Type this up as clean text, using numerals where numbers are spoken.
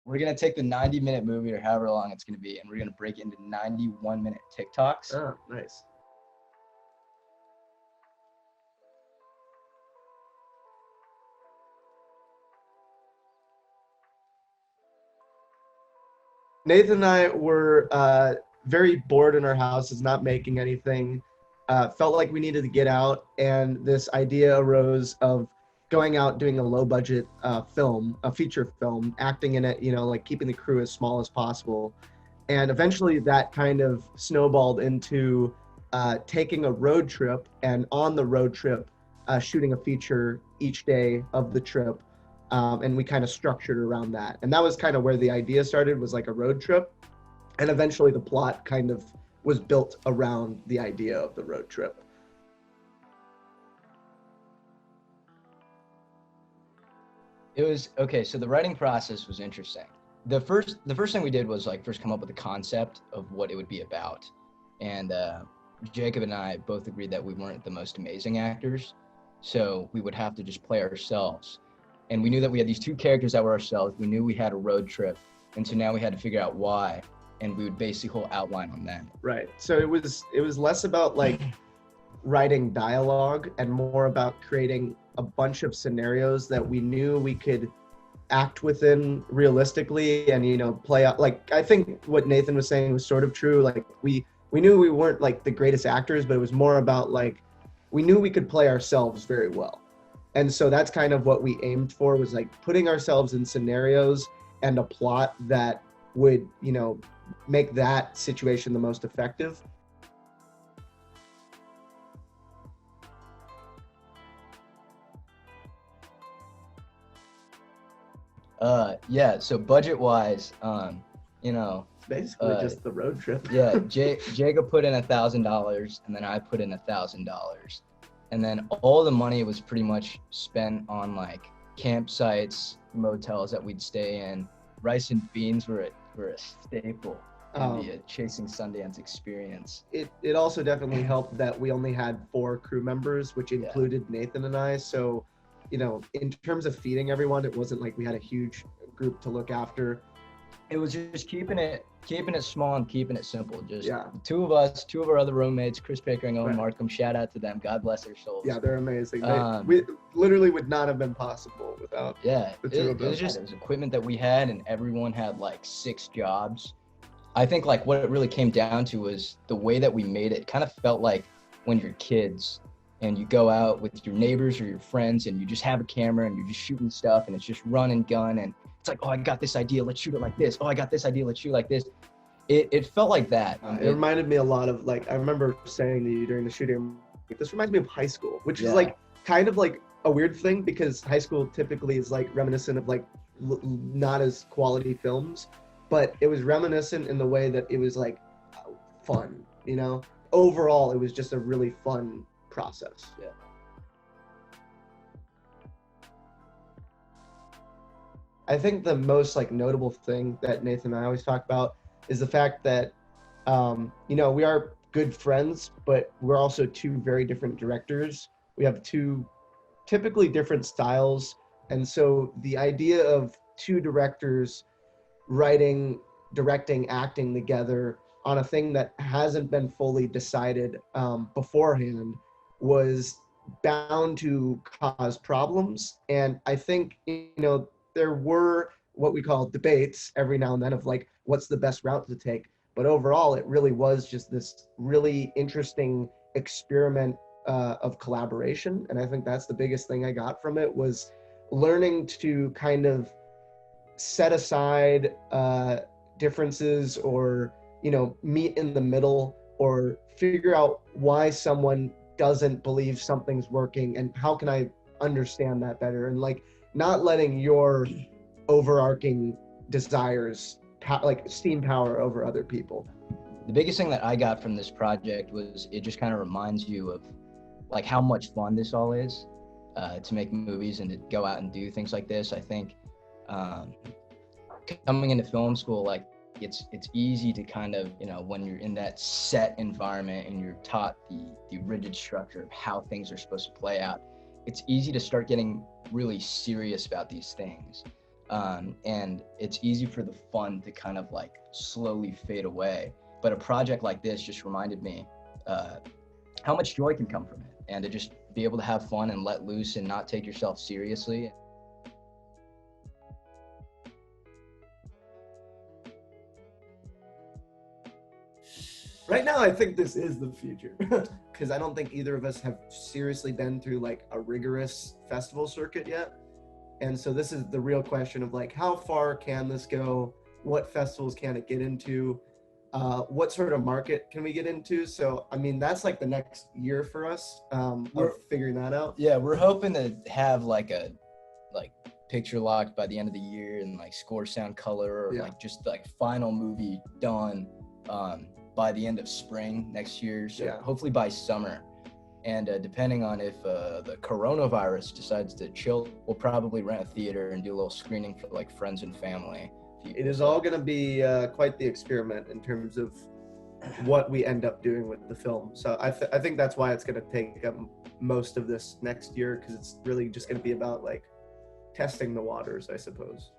we're gonna take the 90-minute movie or however long it's gonna be, and we're gonna break it into 91-minute TikToks. Oh, nice. Nathan and I were very bored in our houses, not making anything. Felt like we needed to get out, and this idea arose of going out doing a low-budget film, a feature film, acting in it, like keeping the crew as small as possible. And eventually that kind of snowballed into taking a road trip, and on the road trip, shooting a feature each day of the trip. And we kind of structured around that. And that was kind of where the idea started, was like a road trip. And eventually the plot kind of was built around the idea of the road trip. It was, okay, so the writing process was interesting. The first thing we did was like first come up with the concept of what it would be about. And Jacob and I both agreed that we weren't the most amazing actors, so we would have to just play ourselves. And we knew that we had these two characters that were ourselves. We knew we had a road trip, and so now we had to figure out why, and we would base the whole outline on that. Right. So it was less about like writing dialogue and more about creating a bunch of scenarios that we knew we could act within realistically and play out. Like, I think what Nathan was saying was sort of true. Like we knew we weren't like the greatest actors, but it was more about like we knew we could play ourselves very well. And so that's kind of what we aimed for, was like putting ourselves in scenarios and a plot that would, make that situation the most effective. Yeah, so budget-wise, It's basically just the road trip. Yeah, Jacob put in $1,000, and then I put in $1,000. And then all the money was pretty much spent on like campsites, motels that we'd stay in. Rice and beans were a staple in the Chasing Sundance experience. It also definitely helped that we only had 4 crew members, which included Nathan and I. So, in terms of feeding everyone, it wasn't like we had a huge group to look after. It was just keeping it small and keeping it simple. Just the two of us, 2 of our other roommates, Chris Baker and Owen Markham. Shout out to them. God bless their souls. Yeah, they're amazing. We literally would not have been possible without the two of us. It was equipment that we had, and everyone had like 6 jobs. I think like what it really came down to was the way that we made it. Kind of felt like when you're kids and you go out with your neighbors or your friends and you just have a camera and you're just shooting stuff and it's just run and gun and it's like, oh, I got this idea, let's shoot it like this. Oh, I got this idea, let's shoot like this. It felt like that. It reminded me a lot of, like, I remember saying to you during the shooting, this reminds me of high school, which is like kind of like a weird thing because high school typically is like reminiscent of like not as quality films, but it was reminiscent in the way that it was like fun, Overall, it was just a really fun process. Yeah. I think the most like notable thing that Nathan and I always talk about is the fact that, we are good friends, but we're also 2 very different directors. We have 2 typically different styles. And so the idea of 2 directors writing, directing, acting together on a thing that hasn't been fully decided beforehand was bound to cause problems. And I think, there were what we call debates every now and then of like, what's the best route to take? But overall, it really was just this really interesting experiment of collaboration. And I think that's the biggest thing I got from it, was learning to kind of set aside differences or, meet in the middle or figure out why someone doesn't believe something's working and how can I understand that better, and like not letting your overarching desires like steam power over other people. The biggest thing that I got from this project was it just kind of reminds you of like how much fun this all is to make movies and to go out and do things like this. I think coming into film school, like it's easy to kind of, when you're in that set environment and you're taught the rigid structure of how things are supposed to play out, it's easy to start getting really serious about these things. And it's easy for the fun to kind of like slowly fade away. But a project like this just reminded me how much joy can come from it, and to just be able to have fun and let loose and not take yourself seriously. Right now, I think this is the future, because I don't think either of us have seriously been through like a rigorous festival circuit yet. And so this is the real question of like, how far can this go? What festivals can it get into? What sort of market can we get into? So, I mean, that's like the next year for us of figuring that out. Yeah, we're hoping to have like a picture locked by the end of the year, and like score, sound, color, or like just like final movie done by the end of spring next year. So hopefully by summer. And depending on if the coronavirus decides to chill, we'll probably rent a theater and do a little screening for like friends and family. It is all going to be quite the experiment in terms of what we end up doing with the film. So I think that's why it's going to take most of this next year, because it's really just going to be about like testing the waters, I suppose.